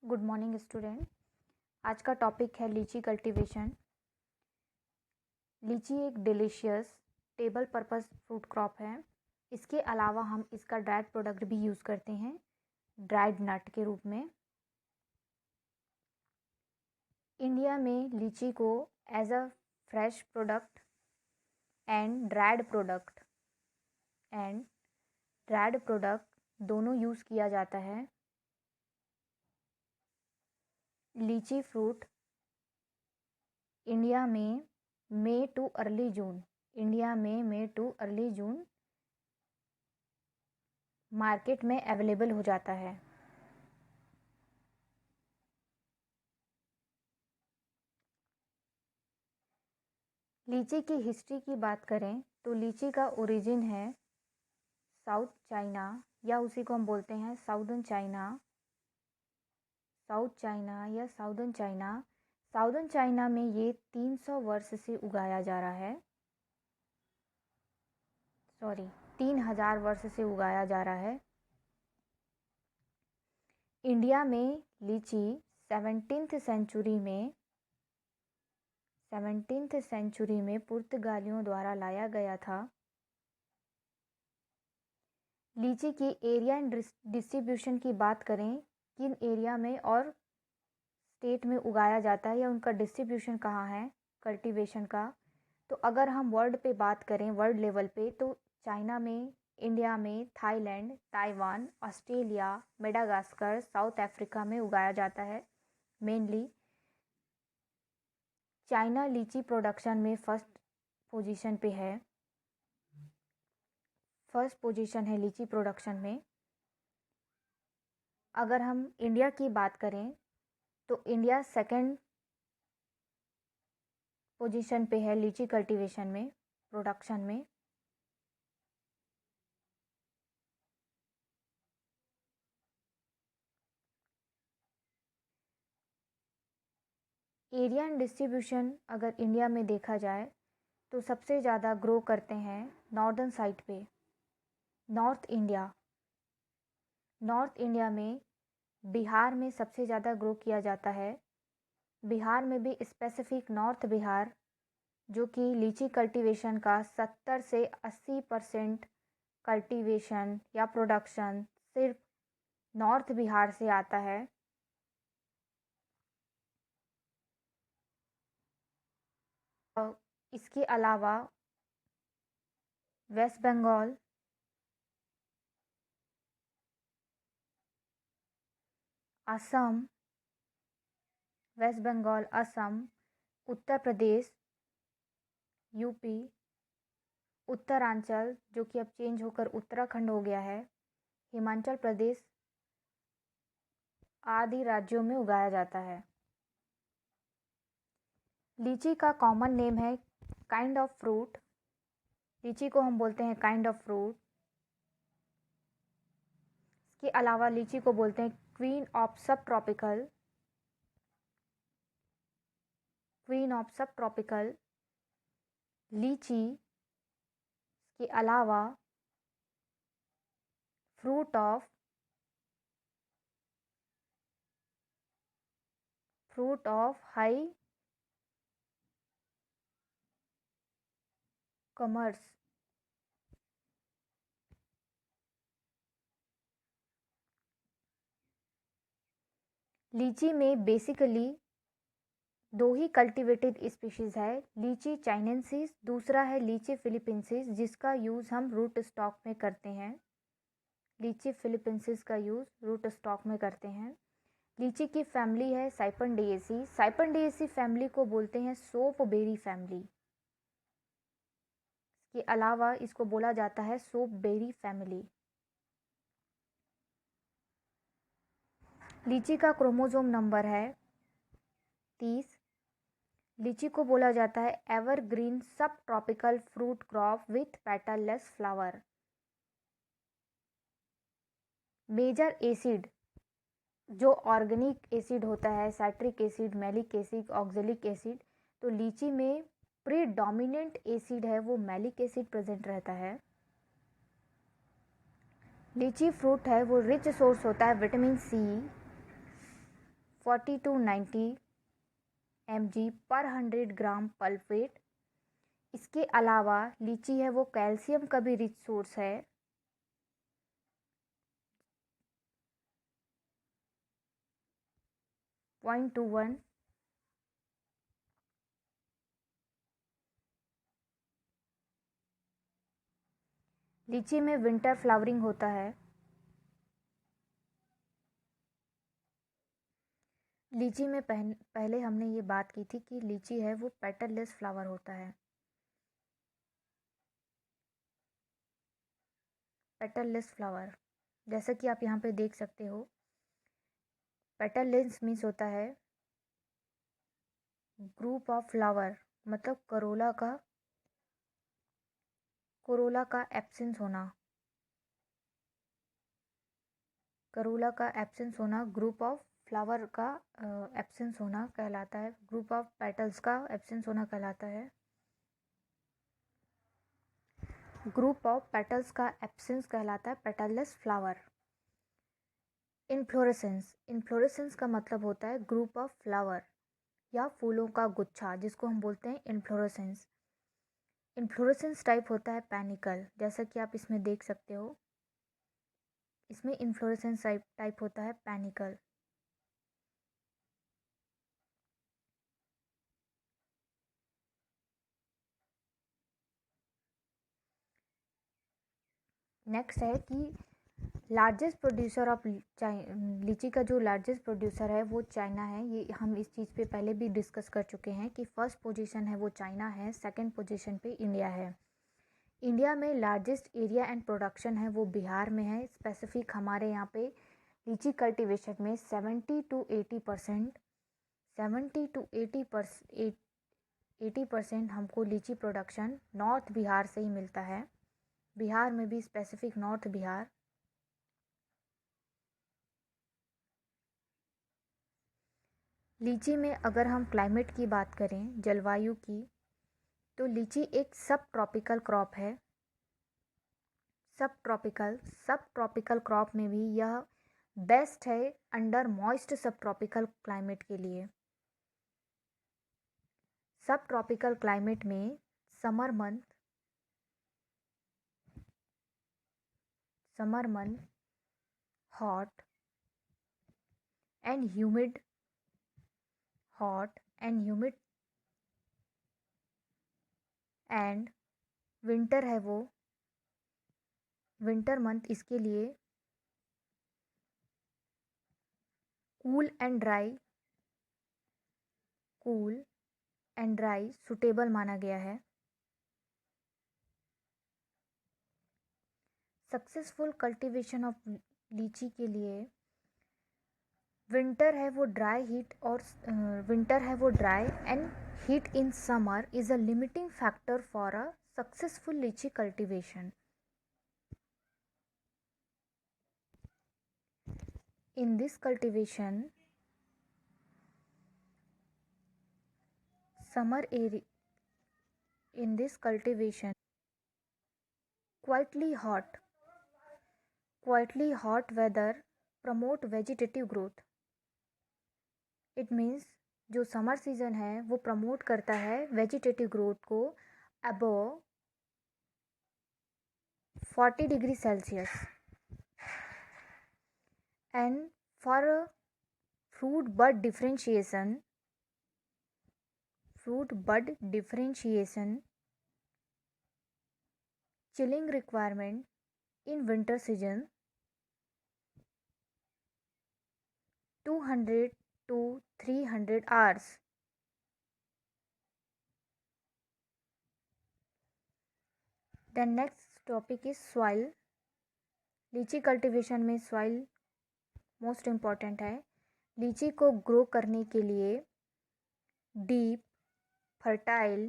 Good morning student. आज का topic है लीची कल्टीवेशन। लीची एक delicious table purpose fruit crop है। इसके अलावा हम इसका ड्राइड प्रोडक्ट भी यूज़ करते हैं ड्राइड नट के रूप में। इंडिया में लीची को as a fresh product and dried product दोनों यूज़ किया जाता है। लीची फ्रूट इंडिया में May to early June market में अवेलेबल हो जाता है। लीची की हिस्ट्री की बात करें तो लीची का ओरिजिन है साउथ चाइना, या उसी को हम बोलते हैं साउदर्न चाइना। साउदर्न चाइना में ये 300 वर्ष से उगाया जा रहा है। 3000 वर्ष से उगाया जा रहा है। इंडिया में लीची 17th सेंचुरी में पुर्तगालियों द्वारा लाया गया था। लीची की एरिया एंड डिस्ट्रीब्यूशन की बात करें, किन एरिया में और स्टेट में उगाया जाता है या उनका डिस्ट्रीब्यूशन कहाँ है कल्टीवेशन का, तो अगर हम वर्ल्ड पे बात करें, वर्ल्ड लेवल पे, तो चाइना में, इंडिया में, Thailand, Taiwan, Australia, Madagascar, south Africa में उगाया जाता है। मेनली चाइना लीची प्रोडक्शन में फर्स्ट पोजीशन है लीची प्रोडक्शन में। अगर हम इंडिया की बात करें तो इंडिया सेकंड पोजीशन पे है लीची कल्टीवेशन में, प्रोडक्शन में। एरिया एंड डिस्ट्रीब्यूशन अगर इंडिया में देखा जाए तो सबसे ज़्यादा ग्रो करते हैं नॉर्दर्न साइड पे, नॉर्थ इंडिया में बिहार में सबसे ज़्यादा ग्रो किया जाता है। बिहार में भी स्पेसिफिक नॉर्थ बिहार, जो कि लीची कल्टीवेशन का 70 से 80% कल्टीवेशन या प्रोडक्शन सिर्फ नॉर्थ बिहार से आता है। इसके अलावा वेस्ट बंगाल, असम, उत्तर प्रदेश, यूपी, उत्तरांचल जो कि अब चेंज होकर उत्तराखंड हो गया है, हिमाचल प्रदेश आदि राज्यों में उगाया जाता है। लीची का कॉमन नेम है काइंड ऑफ फ्रूट। लीची को हम बोलते हैं काइंड ऑफ फ्रूट। इसके अलावा लीची को बोलते हैं क्वीन ऑफ सब ट्रॉपिकल। लीची के अलावा फ्रूट ऑफ हाई कॉमर्स। लीची में बेसिकली दो ही कल्टीवेटेड स्पीशीज़ है, लीची चाइनेंसिस, दूसरा है लीची फिलिपिंसिस, जिसका यूज़ हम रूट स्टॉक में करते हैं। लीची फिलिपिंसिस का यूज़ रूट स्टॉक में करते हैं। लीची की फैमिली है साइपनडेसी फैमिली को बोलते हैं सोप बेरी फैमिली। इसके अलावा इसको बोला जाता है सोप बेरी फैमिली। लीची का क्रोमोसोम नंबर है 30। लीची को बोला जाता है evergreen subtropical fruit crop with petalless flower. Major acid जो ऑर्गेनिक एसिड होता है, citric acid, malic acid, oxalic acid, तो लीची में प्रीडोमिनेंट एसिड है वो मैलिक एसिड प्रेजेंट रहता है। लीची फ्रूट है वो रिच सोर्स होता है विटामिन सी, 40 to 90 mg पर 100 ग्राम पल्प वेट। इसके अलावा लीची है वो कैल्शियम का भी रिच सोर्स है। .21। लीची में विंटर फ्लावरिंग होता है। लीची में पहले हमने ये बात की थी कि लीची है वो पेटललेस फ्लावर होता है। पेटललेस फ्लावर, जैसा कि आप यहाँ पे देख सकते हो, पेटललेस मीन्स होता है ग्रुप ऑफ फ्लावर, मतलब कोरोला का एब्सेंस होना। करोला का एब्सेंस होना ग्रुप ऑफ फ्लावर का एब्सेंस होना कहलाता है। ग्रुप ऑफ पेटल्स का एब्सेंस होना कहलाता है। ग्रुप ऑफ पेटल्स का एब्सेंस कहलाता है पेटललेस फ्लावर। इनफ्लोरेसेंस, इनफ्लोरेसेंस का मतलब होता है ग्रुप ऑफ फ्लावर या फूलों का गुच्छा, जिसको हम बोलते हैं इनफ्लोरेसेंस। इनफ्लोरेसेंस टाइप होता है पैनिकल, जैसा कि आप इसमें देख सकते हो। इसमें इनफ्लोरेसेंस टाइप होता है पैनिकल। नेक्स्ट है कि लार्जेस्ट प्रोड्यूसर ऑफ लीची का जो लार्जेस्ट प्रोड्यूसर है वो चाइना है। ये हम इस चीज़ पे पहले भी डिस्कस कर चुके हैं कि फर्स्ट पोजीशन है वो चाइना है, सेकंड पोजीशन पे इंडिया है। इंडिया में लार्जेस्ट एरिया एंड प्रोडक्शन है वो बिहार में है। स्पेसिफिक हमारे यहाँ पे लीची कल्टीवेशन में 70 to 80% हमको लीची प्रोडक्शन नॉर्थ बिहार से ही मिलता है। बिहार में भी स्पेसिफिक नॉर्थ बिहार। लीची में अगर हम क्लाइमेट की बात करें, जलवायु की, तो लीची एक सब ट्रॉपिकल क्रॉप है। सब ट्रॉपिकल क्रॉप में भी यह बेस्ट है अंडर मॉइस्ट सब ट्रॉपिकल क्लाइमेट के लिए। सब ट्रॉपिकल क्लाइमेट में summer month hot and humid and winter है वो विंटर मंथ इसके लिए कूल एंड ड्राई सुटेबल माना गया है। सक्सेसफुल कल्टीवेशन ऑफ लीची के लिए विंटर है वो dry and heat in summer is a limiting factor for a successful लीची cultivation. In this cultivation, quietly hot weather promote vegetative growth. It means जो समर सीजन है वो प्रमोट करता है वेजिटेटिव ग्रोथ को above 40 degree Celsius. And for fruit bud differentiation, chilling requirement in winter season 200 to 300 hours. Then next topic is soil. लीची cultivation में soil most important है। लीची को ग्रो करने के लिए डीप फर्टाइल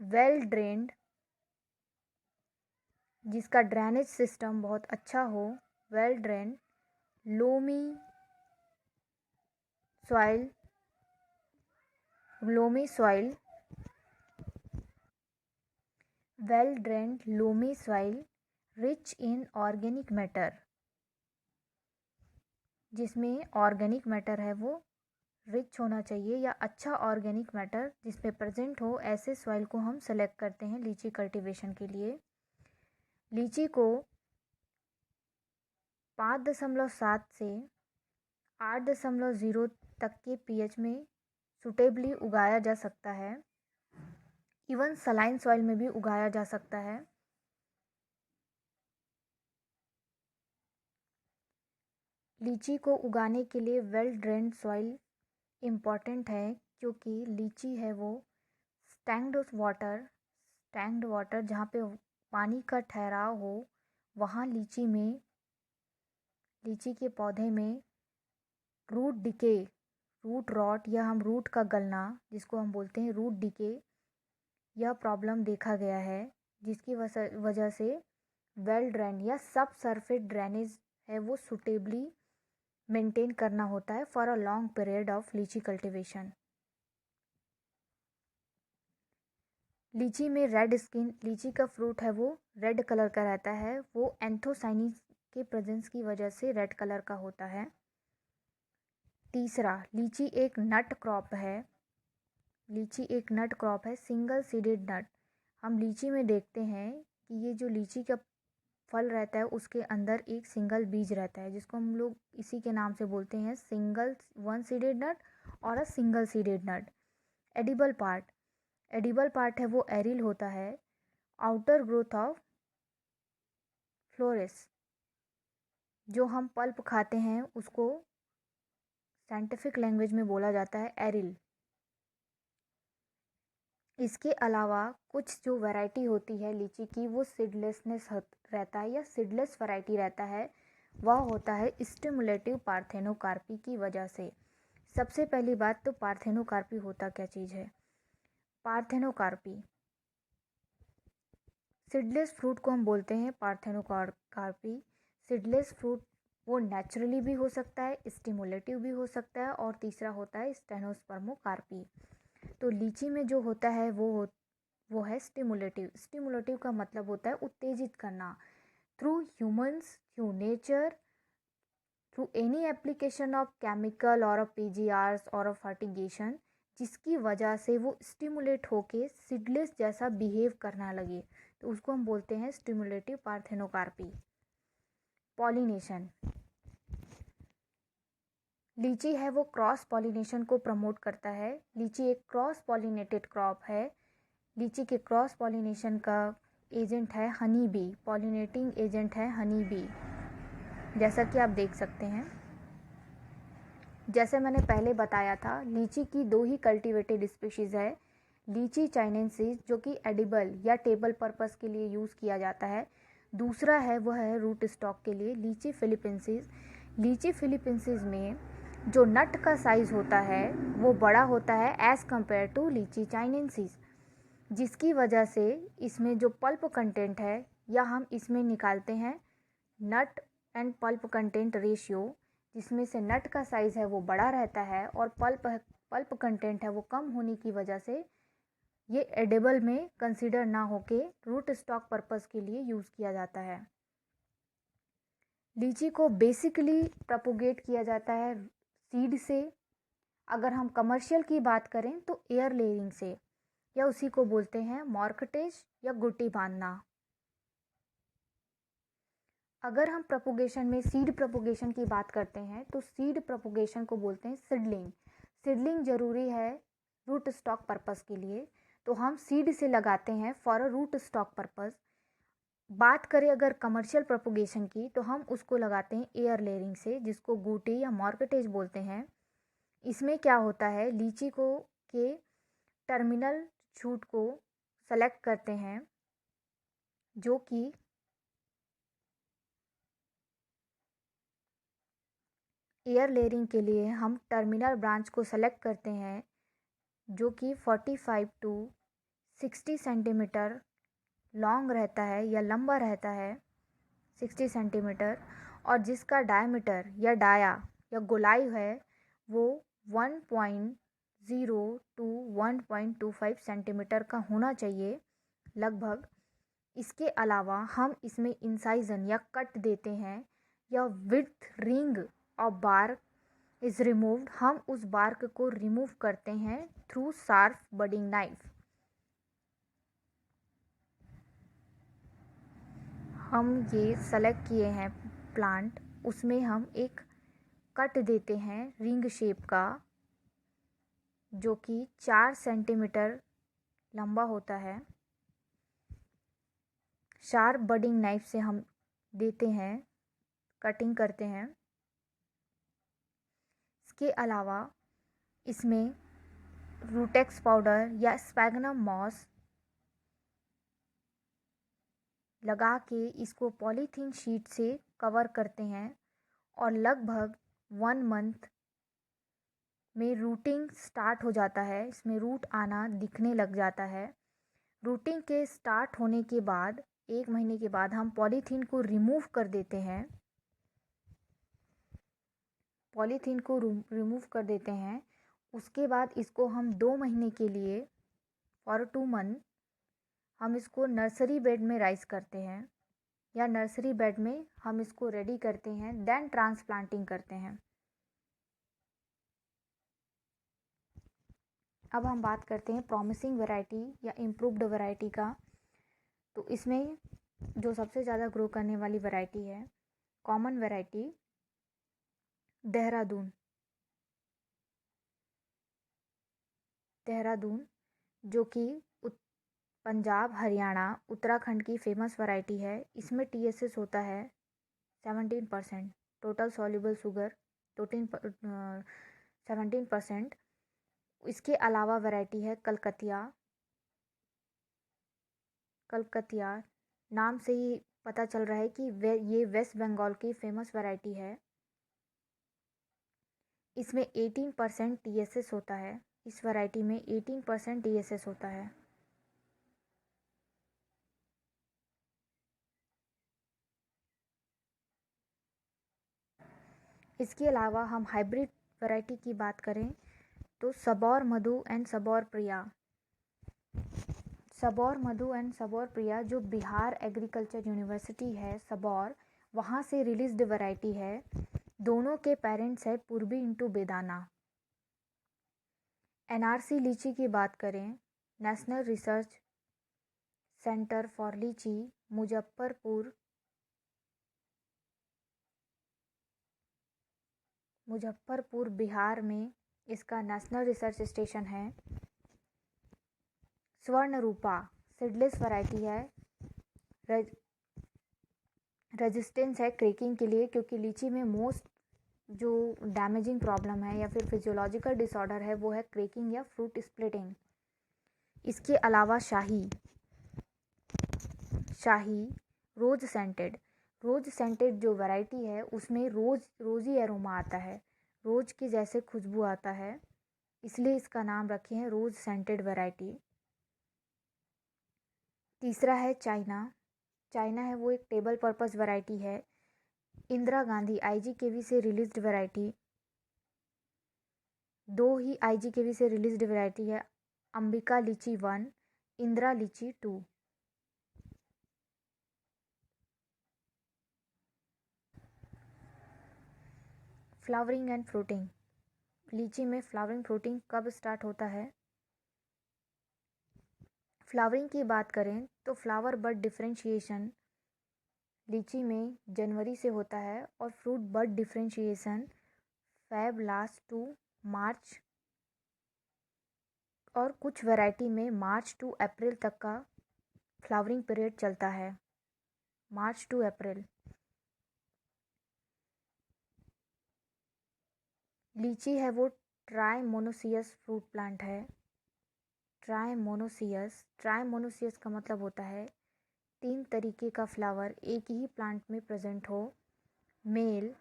वेल ड्रेन्ड, जिसका ड्रेनेज सिस्टम बहुत अच्छा हो, well drain, loamy soil well drained loamy soil rich in organic matter जिसमें ऑर्गेनिक मैटर है वो रिच होना चाहिए, या अच्छा ऑर्गेनिक मैटर जिसमें प्रेजेंट हो, ऐसे सॉइल को हम सेलेक्ट करते हैं लीची कल्टीवेशन के लिए। लीची को 5.7 से 8.0 तक के pH में सुटेबली उगाया जा सकता है। इवन सलाइन सॉइल में भी उगाया जा सकता है। लीची को उगाने के लिए वेल ड्रेन्ड सॉइल इम्पॉर्टेंट है, क्योंकि लीची है वो स्टैग्ड वाटर जहाँ पे पानी का ठहराव हो, वहाँ लीची के पौधे में रूट डिके, रूट रॉट या हम रूट का गलना जिसको हम बोलते हैं रूट डिके, यह प्रॉब्लम देखा गया है, जिसकी वजह से वेल ड्रेन या सब सरफेस ड्रेनेज है वो सुटेबली मेंटेन करना होता है for a long period of लीची कल्टीवेशन। लीची में रेड स्किन, लीची का फ्रूट है वो रेड कलर का रहता है, वो एंथोसाइनिन के प्रेजेंस की वजह से रेड कलर का होता है। तीसरा, लीची एक नट क्रॉप है। सिंगल सीडेड नट। हम लीची में देखते हैं कि ये जो लीची का फल रहता है उसके अंदर एक सिंगल बीज रहता है, जिसको हम लोग इसी के नाम से बोलते हैं सिंगल वन सीडेड नट और a single seeded nut. Edible part है वो एरिल होता है। आउटर ग्रोथ ऑफ फ्लोरेस, जो हम पल्प खाते हैं उसको साइंटिफिक लैंग्वेज में बोला जाता है एरिल। इसके अलावा कुछ जो वैरायटी होती है लीची की वो सीडलेसनेस रहता है या सीडलेस वैरायटी रहता है, वह होता है स्टिमुलेटिव पार्थेनोकार्पी की वजह से। सबसे पहली बात तो पार्थेनोकार्पी होता क्या चीज़ है। पार्थेनोकार्पी, सीडलेस फ्रूट को हम बोलते हैं पार्थेनोकार्पी। सीडलेस फ्रूट वो नेचुरली भी हो सकता है, स्टिमुलेटिव भी हो सकता है, और तीसरा होता है स्टेनोस्पर्मोकार्पी। तो लीची में जो होता है वो है स्टिमुलेटिव का मतलब होता है उत्तेजित करना, through humans, through nature, through any application of chemical और पीजीआरस और फर्टिगेशन, जिसकी वजह से वो स्टिमुलेट होके सीडलेस जैसा बिहेव करना लगे, तो उसको हम बोलते हैं स्टिमुलेटिव पार्थेनोकार्पी। पॉलिनेशन, लीची है वो क्रॉस पॉलिनेशन को प्रमोट करता है। लीची एक क्रॉस पॉलिनेटेड क्रॉप है। लीची के क्रॉस पॉलिनेशन का एजेंट है हनी बी, पॉलिनेटिंग एजेंट है हनी बी, जैसा कि आप देख सकते हैं। जैसे मैंने पहले बताया था, लीची की 2 ही कल्टीवेटेड स्पीशीज़ है, लीची चाइनेंसिस जो कि एडिबल या टेबल पर्पस के लिए यूज़ किया जाता है, दूसरा है वह है रूट स्टॉक के लिए लीची फिलिपिंसिस। लीची फिलिपिंसिस में जो नट का साइज़ होता है वो बड़ा होता है एज़ कम्पेयर टू लीची चाइनेंसिस, जिसकी वजह से इसमें जो पल्प कंटेंट है, या हम इसमें निकालते हैं nut and pulp content ratio, जिसमें से नट का साइज़ है वो बड़ा रहता है और पल्प कंटेंट है वो कम होने की वजह से ये एडिबल में कंसीडर ना होके रूट स्टॉक पर्पस के लिए यूज़ किया जाता है। लीची को बेसिकली प्रोपोगेट किया जाता है सीड से। अगर हम कमर्शियल की बात करें तो एयर लेयरिंग से, या उसी को बोलते हैं मॉर्कटेज या गुट्टी बांधना। अगर हम प्रोपोगेशन में सीड प्रोपोगेशन की बात करते हैं तो सीड प्रोपोगेशन को बोलते हैं सीडलिंग। सीडलिंग ज़रूरी है रूट स्टॉक पर्पस के लिए, तो हम सीड से लगाते हैं for a root stock purpose. बात करें अगर कमर्शियल प्रोपोगेशन की, तो हम उसको लगाते हैं एयर लेयरिंग से, जिसको गुटी या मॉर्कटेज बोलते हैं। इसमें क्या होता है, लीची को के टर्मिनल शूट को सेलेक्ट करते हैं, जो कि एयर लेयरिंग के लिए हम टर्मिनल ब्रांच को सेलेक्ट करते हैं, जो कि 45 टू 60 सेंटीमीटर लॉन्ग रहता है या लंबा रहता है 60 सेंटीमीटर, और जिसका डायमीटर या डाया या गोलाई है वो 1.0 टू 1.25 सेंटीमीटर का होना चाहिए लगभग। इसके अलावा हम इसमें इंसाइजन या कट देते हैं, या width ring of bark is removed, हम उस बार्क को रिमूव करते हैं थ्रू शार्प बडिंग नाइफ। हम ये सेलेक्ट किए हैं प्लांट, उसमें हम एक कट देते हैं रिंग शेप का, जो कि 4 सेंटीमीटर लंबा होता है। शार्प बडिंग नाइफ से हम देते हैं, कटिंग करते हैं। इसके अलावा इसमें रूटेक्स पाउडर या स्पैगनम मॉस लगा के इसको पॉलीथीन शीट से कवर करते हैं और लगभग 1 मंथ में रूटिंग स्टार्ट हो जाता है। इसमें रूट आना दिखने लग जाता है। रूटिंग के स्टार्ट होने के बाद 1 महीने के बाद हम पॉलीथीन को रिमूव कर देते हैं। पॉलीथीन को रिमूव कर देते हैं। उसके बाद इसको हम 2 महीने के लिए फॉर 2 मंथ हम इसको नर्सरी बेड में राइज करते हैं, या नर्सरी बेड में हम इसको रेडी करते हैं, देन ट्रांसप्लांटिंग करते हैं। अब हम बात करते हैं प्रॉमिसिंग वैरायटी या इम्प्रूव्ड वैरायटी का। तो इसमें जो सबसे ज़्यादा ग्रो करने वाली वैरायटी है, कॉमन वैरायटी देहरादून। देहरादून जो कि पंजाब, हरियाणा, उत्तराखंड की फेमस वैरायटी है। इसमें TSS होता है 17%, टोटल सॉल्युबल शुगर 17%। इसके अलावा वैरायटी है कलकतिया। कलकतिया नाम से ही पता चल रहा है कि ये वेस्ट बंगाल की फेमस वैरायटी है। इसमें 18% TSS होता है। इस वैरायटी में 18% TSS होता है। इसके अलावा हम हाइब्रिड वैरायटी की बात करें तो सबौर मधु एंड सबौर प्रिया। सबौर मधु एंड सबौर प्रिया जो बिहार एग्रीकल्चर यूनिवर्सिटी है सबौर, वहाँ से रिलीज्ड वैरायटी है। दोनों के पेरेंट्स है पूर्वी इंटू बेदाना। NRC लीची की बात करें, नेशनल रिसर्च सेंटर फॉर लीची, मुजफ्फरपुर बिहार में इसका नेशनल रिसर्च स्टेशन है। स्वर्ण रूपा सीडलेस वैरायटी है। रेजिस्टेंस है क्रेकिंग के लिए, क्योंकि लीची में मोस्ट जो डैमेजिंग प्रॉब्लम है या फिर फिजियोलॉजिकल डिसऑर्डर है वो है क्रेकिंग या फ्रूट स्प्लिटिंग। इसके अलावा शाही रोज सेंटेड जो वैरायटी है उसमें रोजी एरोमा आता है, रोज के जैसे खुशबू आता है, इसलिए इसका नाम रखे हैं रोज सेंटेड वैरायटी। तीसरा है चाइना है वो एक टेबल पर्पस वैरायटी है। इंदिरा गांधी IGKV से रिलीज्ड वैरायटी। 2 ही IGKV से रिलीज्ड वैरायटी है, अंबिका लीची 1, इंदिरा लीची 2। Flowering and fruiting. लीची में फ्लावरिंग फ्रूटिंग कब स्टार्ट होता है? फ्लावरिंग की बात करें तो फ्लावर बड डिफरेंशिएशन लीची में जनवरी से होता है और fruit bud differentiation Feb last to March, और कुछ वैरायटी में मार्च टू अप्रैल तक का फ्लावरिंग पीरियड चलता है, मार्च टू अप्रैल। लीची है वो ट्राइमोनोसियस फ्रूट प्लांट है। ट्राइमोनोसियस का मतलब होता है 3 तरीके का फ्लावर एक ही प्लांट में प्रेजेंट हो। मेल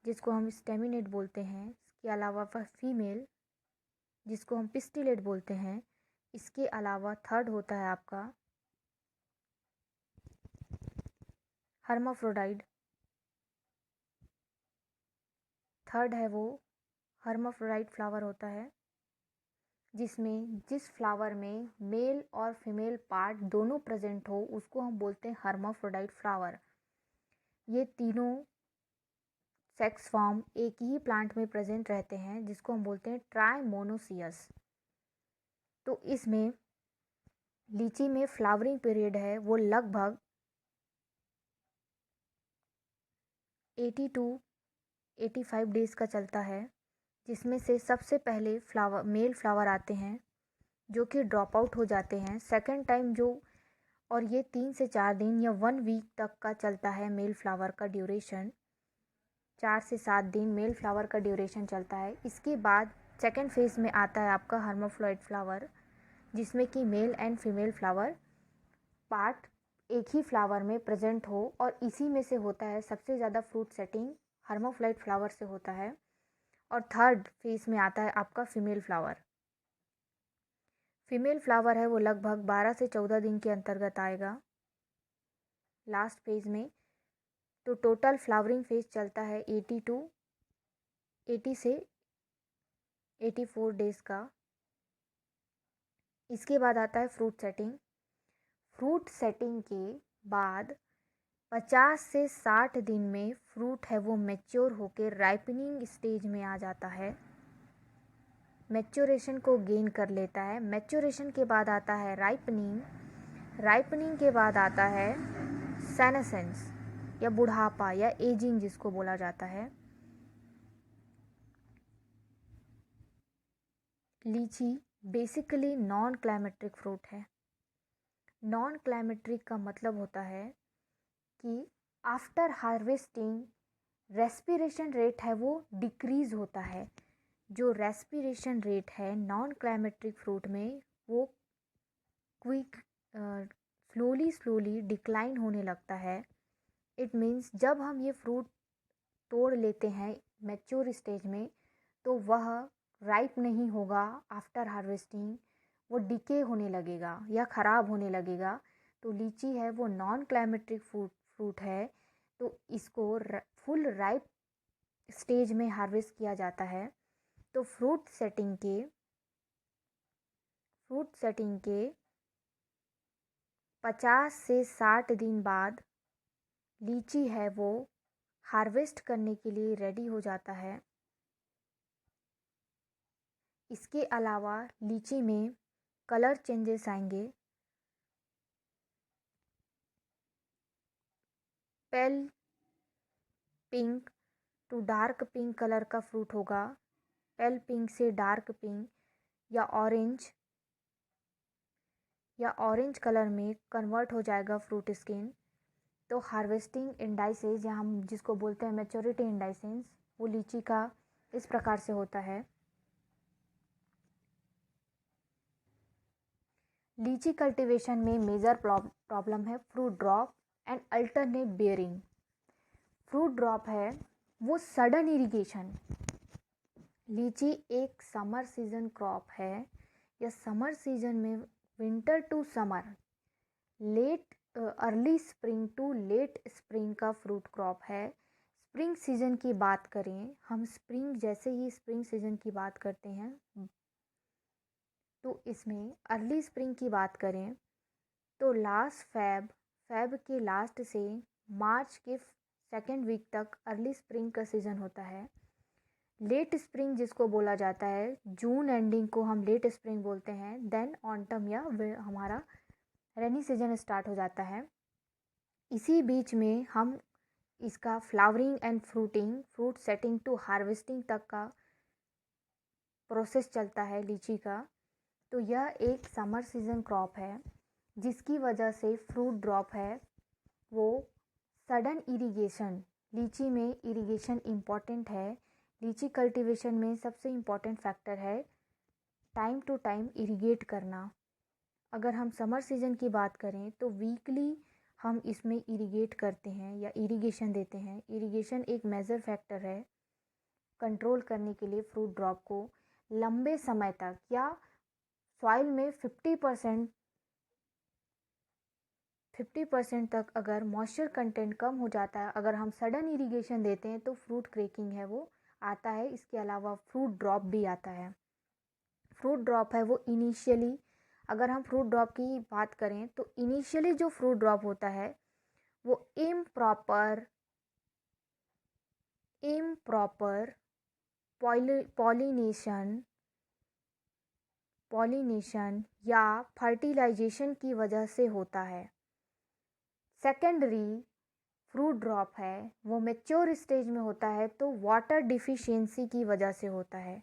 जिसको हम स्टेमिनेट बोलते हैं, इसके अलावा फीमेल जिसको हम पिस्टिलेट बोलते हैं। इसके अलावा थर्ड होता है आपका हर्माफ्रोडाइट। थर्ड है वो हर्माफ्रोडाइट फ्लावर होता है, जिस फ्लावर में मेल और फीमेल पार्ट दोनों प्रेजेंट हो उसको हम बोलते हैं हर्माफ्रोडाइट फ्लावर। ये तीनों सेक्स फॉर्म एक ही प्लांट में प्रेजेंट रहते हैं, जिसको हम बोलते हैं ट्राइमोनोसियस। तो इसमें लीची में फ्लावरिंग पीरियड है वो लगभग 80 टू 85 डेज़ का चलता है, जिसमें से सबसे पहले मेल फ्लावर आते हैं जो कि ड्रॉप आउट हो जाते हैं सेकेंड टाइम और ये 3 से 4 दिन या 1 वीक तक का चलता है मेल फ्लावर का ड्यूरेशन। 4 से 7 दिन मेल फ्लावर का ड्यूरेशन चलता है। इसके बाद सेकेंड फेज में आता है आपका हर्माफ्रोडिट फ्लावर, जिसमें कि male and female flower part एक ही फ्लावर में प्रेजेंट हो, और इसी में से होता है सबसे ज़्यादा फ्रूट सेटिंग हर्माफ्रोडिट फ्लावर से होता है। और थर्ड फेज में आता है आपका फीमेल फ्लावर। फीमेल फ्लावर है वो लगभग 12 से 14 दिन के अंतर्गत आएगा लास्ट फेज में। तो टोटल फ्लावरिंग फेज चलता है 80 से 84 डेज़ का। इसके बाद आता है फ्रूट सेटिंग। फ्रूट सेटिंग के बाद 50 से 60 दिन में फ्रूट है वो मैच्योर होकर राइपनिंग स्टेज में आ जाता है, मैच्योरेशन को गेन कर लेता है। मैच्योरेशन के बाद आता है राइपनिंग। राइपनिंग के बाद आता है सेनेसेंस या बुढ़ापा या एजिंग जिसको बोला जाता है। लीची बेसिकली नॉन क्लाइमेट्रिक फ्रूट है। नॉन क्लाइमेट्रिक का मतलब होता है कि आफ्टर हार्वेस्टिंग रेस्पिरेशन रेट है वो डिक्रीज़ होता है। जो रेस्पिरेशन रेट है नॉन क्लाइमेट्रिक फ्रूट में वो क्विक स्लोली डिक्लाइन होने लगता है। इट मीन्स जब हम ये फ्रूट तोड़ लेते हैं मैच्योर स्टेज में, तो वह राइप नहीं होगा आफ्टर हार्वेस्टिंग, वो डिके होने लगेगा या ख़राब होने लगेगा। तो लीची है वो नॉन क्लाइमेट्रिक फ्रूट है, तो इसको फुल राइप स्टेज में हार्वेस्ट किया जाता है। तो फ्रूट सेटिंग के 50 से 60 दिन बाद लीची है वो हार्वेस्ट करने के लिए रेडी हो जाता है। इसके अलावा लीची में कलर चेंजेस आएंगे। Pale pink to dark pink colour का फ्रूट होगा, पेल पिंक से डार्क पिंक या ऑरेंज कलर में कन्वर्ट हो जाएगा फ्रूट स्किन। तो हार्वेस्टिंग इंडाइसेस या हम जिसको बोलते हैं मैच्योरिटी इंडाइसेस, वो लीची का इस प्रकार से होता है। लीची कल्टीवेशन में मेजर प्रॉब्लम है fruit drop and alternate bearing. Fruit drop है वो सडन इरिगेशन। लीची एक समर सीजन क्रॉप है या समर सीजन में winter to summer early spring to late spring का फ्रूट क्रॉप है। स्प्रिंग सीजन की बात करें हम, जैसे ही स्प्रिंग सीजन की बात करते हैं, तो इसमें अर्ली स्प्रिंग की बात करें तो लास्ट फेब के लास्ट से मार्च के सेकेंड वीक तक अर्ली स्प्रिंग का सीज़न होता है। लेट स्प्रिंग जिसको बोला जाता है, जून एंडिंग को हम लेट स्प्रिंग बोलते हैं। देन ऑटम या हमारा रेनी सीजन स्टार्ट हो जाता है। इसी बीच में हम इसका flowering and fruit setting to harvesting तक का प्रोसेस चलता है लीची का। तो यह एक समर सीजन क्रॉप है, जिसकी वजह से फ्रूट ड्रॉप है वो सडन इरिगेशन। लीची में इरिगेशन इम्पॉर्टेंट है। लीची कल्टीवेशन में सबसे इम्पॉर्टेंट फैक्टर है टाइम टू टाइम इरिगेट करना। अगर हम समर सीजन की बात करें तो वीकली हम इसमें इरिगेट करते हैं या इरिगेशन देते हैं। इरिगेशन एक मेजर फैक्टर है कंट्रोल करने के लिए फ्रूट ड्रॉप को लंबे समय तक, या सॉइल में 50% तक अगर मॉइस्चर कंटेंट कम हो जाता है, अगर हम सडन इरिगेशन देते हैं तो फ्रूट क्रैकिंग है वो आता है। इसके अलावा फ्रूट ड्रॉप भी आता है। फ्रूट ड्रॉप है वो इनिशियली, अगर हम फ्रूट ड्रॉप की बात करें तो इनिशियली जो फ्रूट ड्रॉप होता है वो इम्प्रॉपर इम्प्रॉपर पॉलिनेशन या फर्टिलाइजेशन की वजह से होता है। सेकेंडरी फ्रूट ड्रॉप है वो मैच्योर स्टेज में होता है तो वाटर डिफिशिएंसी की वजह से होता है।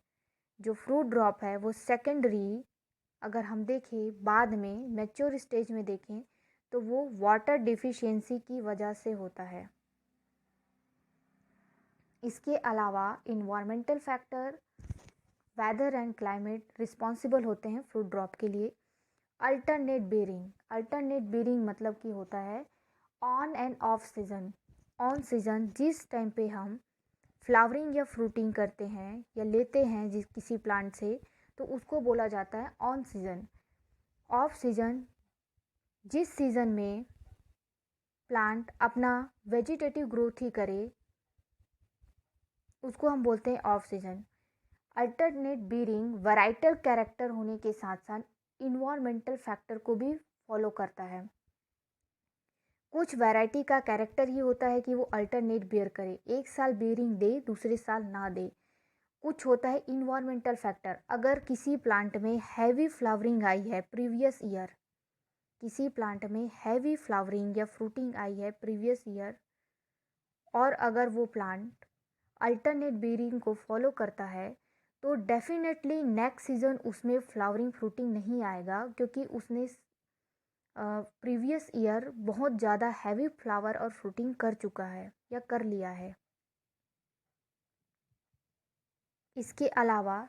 जो फ्रूट ड्रॉप है वो सेकेंडरी, अगर हम देखें बाद में मैच्योर स्टेज में देखें तो वो वाटर डिफिशिएंसी की वजह से होता है। इसके अलावा environmental factor, weather and climate responsible होते हैं फ्रूट ड्रॉप के लिए। अल्टरनेट बेरिंग मतलब कि होता है on end of season. On season जिस टाइम पे हम फ्लावरिंग या फ्रूटिंग करते हैं या लेते हैं जिस किसी प्लांट से, तो उसको बोला जाता है ऑन सीज़न। ऑफ सीज़न जिस सीज़न में प्लांट अपना वेजिटेटिव ग्रोथ ही करे उसको हम बोलते हैं off season. Alternate bearing varietal character होने के साथ साथ इन्वायरमेंटल फैक्टर को भी फॉलो करता है। कुछ वैरायटी का कैरेक्टर ही होता है कि वो अल्टरनेट बेयर करे, एक साल बेयरिंग दे दूसरे साल ना दे। कुछ होता है इन्वायरमेंटल फैक्टर, अगर किसी प्लांट में हैवी फ्लावरिंग आई है प्रीवियस ईयर, किसी प्लांट में हैवी फ्लावरिंग या फ्रूटिंग आई है प्रीवियस ईयर, और अगर वो प्लांट अल्टरनेट बेयरिंग को फॉलो करता है तो डेफिनेटली नेक्स्ट सीज़न उसमें फ्लावरिंग फ्रूटिंग नहीं आएगा, क्योंकि उसने प्रीवियस ईयर बहुत ज़्यादा हैवी फ्लावर और फ्रूटिंग कर चुका है या कर लिया है। इसके अलावा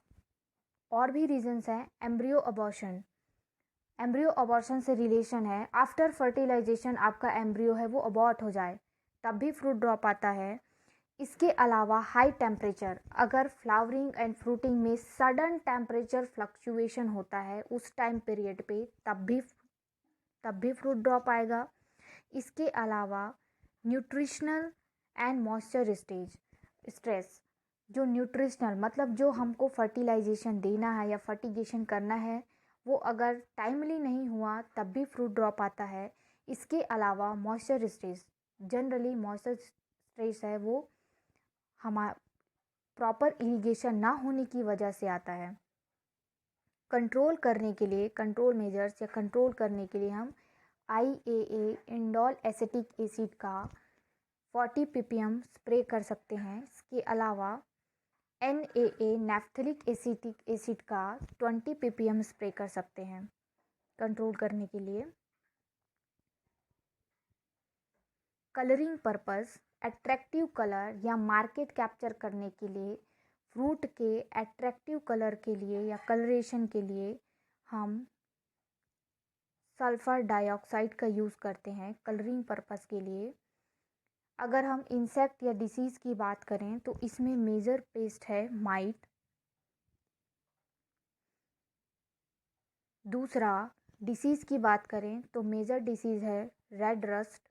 और भी रीजंस हैं। एम्ब्रियो अबॉर्शन से रिलेशन है। आफ्टर फर्टिलाइजेशन आपका एम्ब्रियो है वो अबॉर्ट हो जाए तब भी फ्रूट ड्रॉप आता है। इसके अलावा हाई टेम्परेचर, अगर फ्लावरिंग एंड फ्रूटिंग में सडन टेम्परेचर फ्लक्चुएशन होता है उस टाइम पीरियड पे तब भी फ्रूट ड्रॉप आएगा। इसके अलावा न्यूट्रिशनल एंड मॉइस्चर स्ट्रेस, जो न्यूट्रिशनल मतलब जो हमको फर्टिलाइजेशन देना है या फर्टिगेशन करना है वो अगर टाइमली नहीं हुआ तब भी फ्रूट ड्रॉप आता है। इसके अलावा moisture stress, generally moisture stress है वो हमारा प्रॉपर इरिगेशन ना होने की वजह से आता है। कंट्रोल करने के लिए, कंट्रोल मेजर्स या कंट्रोल करने के लिए हम IAA इंडोल एसिटिक एसिड का 40 ppm स्प्रे कर सकते हैं। इसके अलावा NAA नैफ्थलिक एसिटिक एसिड का 20 ppm स्प्रे कर सकते हैं कंट्रोल करने के लिए। कलरिंग पर्पस, एट्रैक्टिव कलर या मार्केट कैप्चर करने के लिए फ्रूट के एट्रैक्टिव कलर के लिए या कलरेशन के लिए हम सल्फ़र डाइऑक्साइड का यूज़ करते हैं कलरिंग पर्पस के लिए। अगर हम इंसेक्ट या डिसीज़ की बात करें तो इसमें मेजर पेस्ट है माइट। दूसरा डिसीज़ की बात करें तो मेजर डिसीज़ है रेड रस्ट।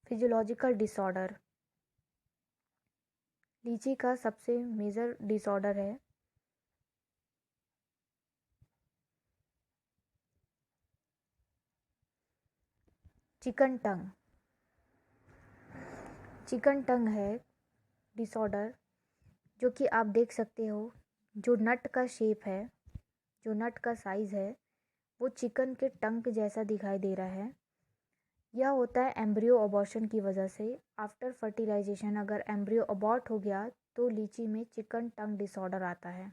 फिजियोलॉजिकल डिसऑर्डर, लीची का सबसे मेजर डिसऑर्डर है चिकन टंग है डिसऑर्डर, जो कि आप देख सकते हो जो नट का शेप है, जो नट का साइज़ है वो चिकन के टंग जैसा दिखाई दे रहा है। यह होता है एम्ब्रियो अबॉर्शन की वजह से। आफ्टर फर्टिलाइजेशन अगर एम्ब्रियो अबॉर्ट हो गया तो लीची में चिकन टंग डिसऑर्डर आता है।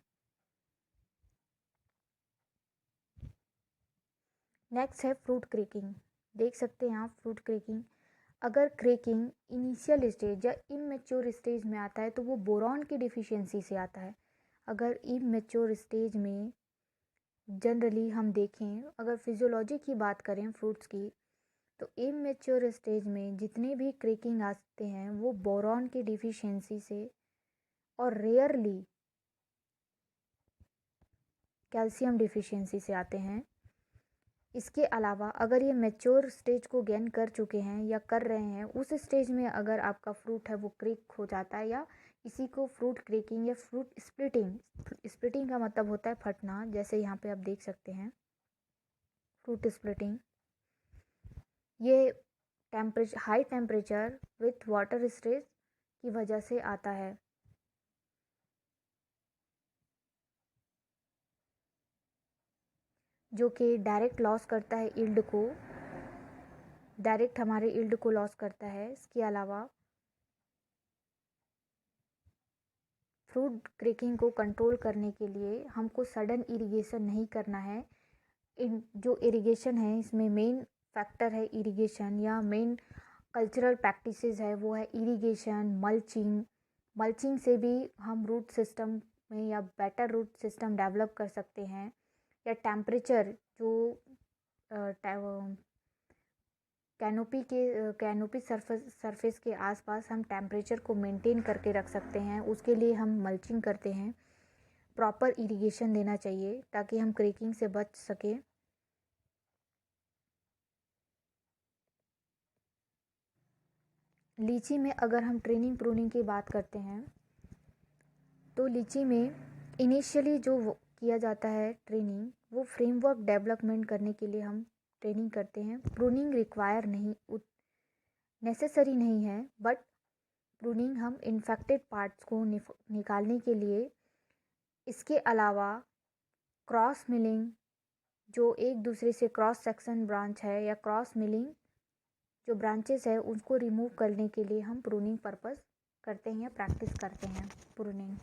नेक्स्ट है फ्रूट क्रैकिंग। देख सकते हैं आप फ्रूट क्रैकिंग, अगर क्रैकिंग इनिशियल स्टेज या इमेच्योर स्टेज में आता है तो वो बोरॉन की डिफिशियंसी से आता है। अगर इमेच्योर स्टेज में जनरली हम देखें, अगर फिजियोलॉजी की बात करें फ्रूट्स की, तो इमेच्योर स्टेज में जितने भी क्रैकिंग आते हैं वो बोरॉन की डिफिशियंसी से और रेयरली कैल्शियम डिफिशियंसी से आते हैं। इसके अलावा अगर ये मैच्योर स्टेज को गेन कर चुके हैं या कर रहे हैं, उस स्टेज में अगर आपका फ्रूट है वो क्रैक हो जाता है या इसी को फ्रूट क्रैकिंग या फ्रूट स्प्लिटिंग का मतलब होता है फटना, जैसे यहाँ पे आप देख सकते हैं फ्रूट स्प्लिटिंग। ये high temperature with water stress की वजह से आता है। जो कि डायरेक्ट लॉस करता है यील्ड को, डायरेक्ट हमारे यील्ड को लॉस करता है। इसके अलावा फ्रूट क्रैकिंग को कंट्रोल करने के लिए हमको सडन इरिगेशन नहीं करना है। इन जो इरिगेशन है इसमें मेन फैक्टर है इरिगेशन, या मेन कल्चरल प्रैक्टिसेस है वो है इरिगेशन, मल्चिंग। मल्चिंग से भी हम रूट सिस्टम में या बेटर रूट सिस्टम डेवलप कर सकते हैं। या टेम्परेचर जो कैनोपी सरफेस के आसपास हम टेम्परेचर को मेंटेन करके रख सकते हैं, उसके लिए हम मल्चिंग करते हैं। प्रॉपर इरिगेशन देना चाहिए ताकि हम क्रैकिंग से बच सके। लीची में अगर हम ट्रेनिंग प्रूनिंग की बात करते हैं तो लीची में इनिशियली जो किया जाता है ट्रेनिंग, वो फ्रेमवर्क डेवलपमेंट करने के लिए हम ट्रेनिंग करते हैं। प्रूनिंग रिक्वायर नहीं, नेसेसरी नहीं है, बट प्रूनिंग हम इन्फेक्टेड पार्ट्स को निकालने के लिए। इसके अलावा क्रॉस मिलिंग, जो एक दूसरे से क्रॉस सेक्शन ब्रांच है या क्रॉस मिलिंग जो ब्रांचेस है उसको रिमूव करने के लिए हम प्रूनिंग पर्पस करते हैं या प्रैक्टिस करते हैं प्रूनिंग।